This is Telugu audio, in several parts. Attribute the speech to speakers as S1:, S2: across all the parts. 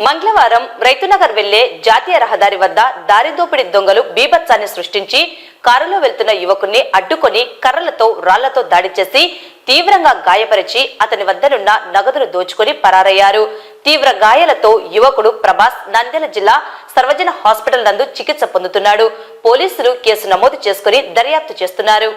S1: మంగళవారం రైతునగర్ వెళ్లే జాతీయ రహదారి వద్ద దారి దోపిడీ దొంగలు బీభత్సాన్ని సృష్టించి కారులో వెళ్తున్న యువకుణ్ణి అడ్డుకొని కర్రలతో రాళ్లతో దాడి చేసి తీవ్రంగా గాయపరిచి అతని వద్దనున్న నగదును దోచుకొని పరారయ్యారు. తీవ్ర గాయాలతో యువకుడు ప్రభాస్ నంద్యాల జిల్లా సర్వజన హాస్పిటల్ నందు చికిత్స పొందుతున్నాడు. పోలీసులు కేసు నమోదు చేసుకుని దర్యాప్తు చేస్తున్నారు.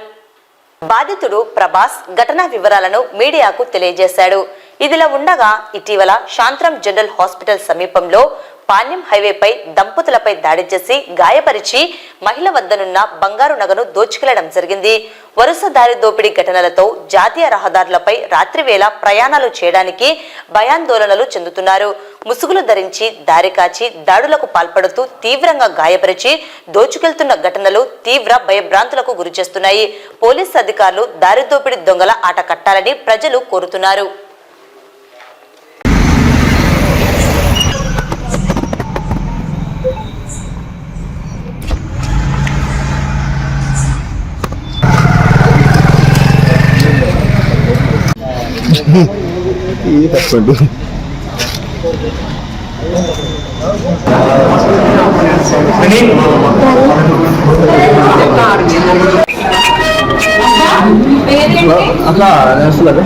S1: బాధితుడు ప్రభాస్ ఘటనా వివరాలను మీడియాకు తెలియజేశాడు. ఇదిలా ఉండగా ఇటీవల శాంతరం జనరల్ హాస్పిటల్ సమీపంలో పాణ్యం హైవేపై దంపతులపై దాడి చేసి గాయపరిచి మహిళ వద్దనున్న బంగారు నగను దోచుకెళ్లడం జరిగింది. వరుస దారి దోపిడీ ఘటనలతో జాతీయ రహదారులపై రాత్రివేళ ప్రయాణాలు చేయడానికి భయాందోళనలు చెందుతున్నారు. ముసుగులు ధరించి దారి కాచి దాడులకు పాల్పడుతూ తీవ్రంగా గాయపరిచి దోచుకెళ్తున్న ఘటనలు తీవ్ర భయభ్రాంతులకు గురిచేస్తున్నాయి. పోలీసు అధికారులు దారి దోపిడీ దొంగల ఆట కట్టాలని ప్రజలు కోరుతున్నారు.
S2: తప్పండు అట్లా వేస్తున్నారు.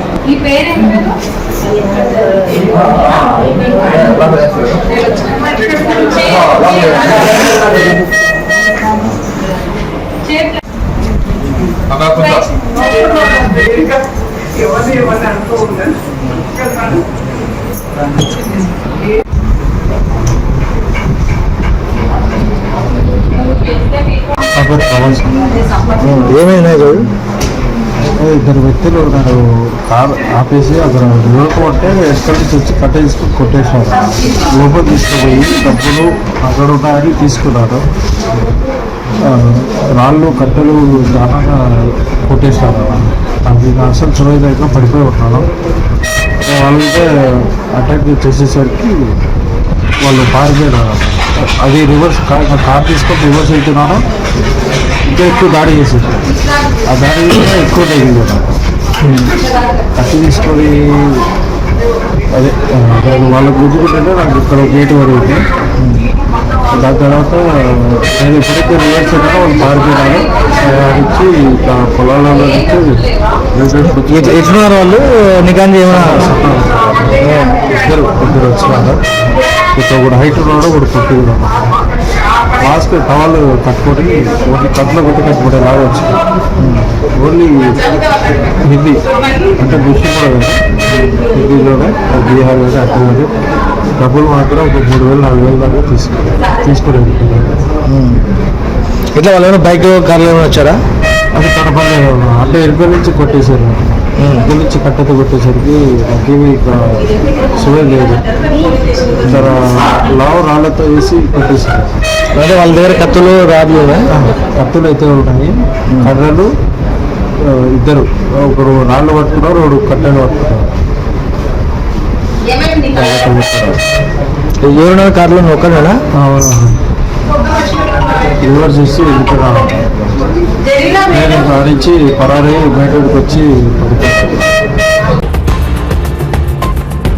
S2: ఏమైనా ఇద్దరు వ్యక్తులు నాకు కారు ఆపేసి అక్కడ నిలబడితే ఎక్కడి నుంచి వచ్చి కట్ట తీసుకుని కొట్టేసారు. లోపల తీసుకుపోయి డబ్బులు అక్కడ ఉన్నాయని తీసుకున్నారు. రాళ్ళు కట్టెలు దానంగా కొట్టేసారు. అది అసలు సురక్షితంగా పడిపోయి ఉన్నాను. వాళ్ళంటే అటాక్ చేసేసరికి వాళ్ళు పారిపోయినారు. అది రివర్స్ కార్ తీసుకొని రివర్స్ వెళ్తున్నాను. ఇంకా ఎక్కువ దాడి చేసేది. ఆ దాడి ఎక్కువ తగ్గింది. కత్తి తీసుకొని అదే వాళ్ళకి గుర్తుకుంటే నాకు ఇక్కడ గేట్ వరకు. దాని తర్వాత నేను ఎప్పుడైతే రివర్స్ అయినా వాళ్ళు పారిపోయినారు. ఇచ్చి పొలాలలో ఎట్లున్నారు వాళ్ళు నిజాన్ని ఏమైనా ఇద్దరు వచ్చినారు. ఒకడు హైట్ ఉన్నాడు, ఒకడు పొట్టి ఉన్నాడు. మాస్క్ టవాళ్ళు కట్టుకొని ఓన్లీ కట్లో కొట్టి కట్టుకుంటేలాగా వచ్చింది. ఓన్లీ హిందీ అంటే గుర్తు కూడా హిందీలోనే బీహార్లోనే అక్కడ డబ్బులు మాత్రం ఒక 3,000-4,000 దాకా తీసుకుని ఇట్లా వాళ్ళు బైక్ కార్లో ఏమైనా వచ్చారా? అది తడపల్లి అంటే ఎరుపల్లి నుంచి కొట్టేశారు. ఎరుపల్లి నుంచి కట్టెతో కొట్టేసరికి నాకేమి సువేం లేదు. ఇద్దరు లావు రాళ్ళతో వేసి కొట్టేశారు. అంటే వాళ్ళ దగ్గర కత్తులు రాళ్ళు కత్తులు అయితే ఉన్నాయి. కర్రలు ఇద్దరు, ఒకడు రాళ్ళు పట్టుకున్నారు, ఒకడు కట్టెలు పట్టుకున్నారు. ఎవరైనా కార్లో ఒక్కడేనా? రివర్స్ చేసి వెళ్ళిపోయినా. నేను ఆడించి పరారీ బయటకు వచ్చి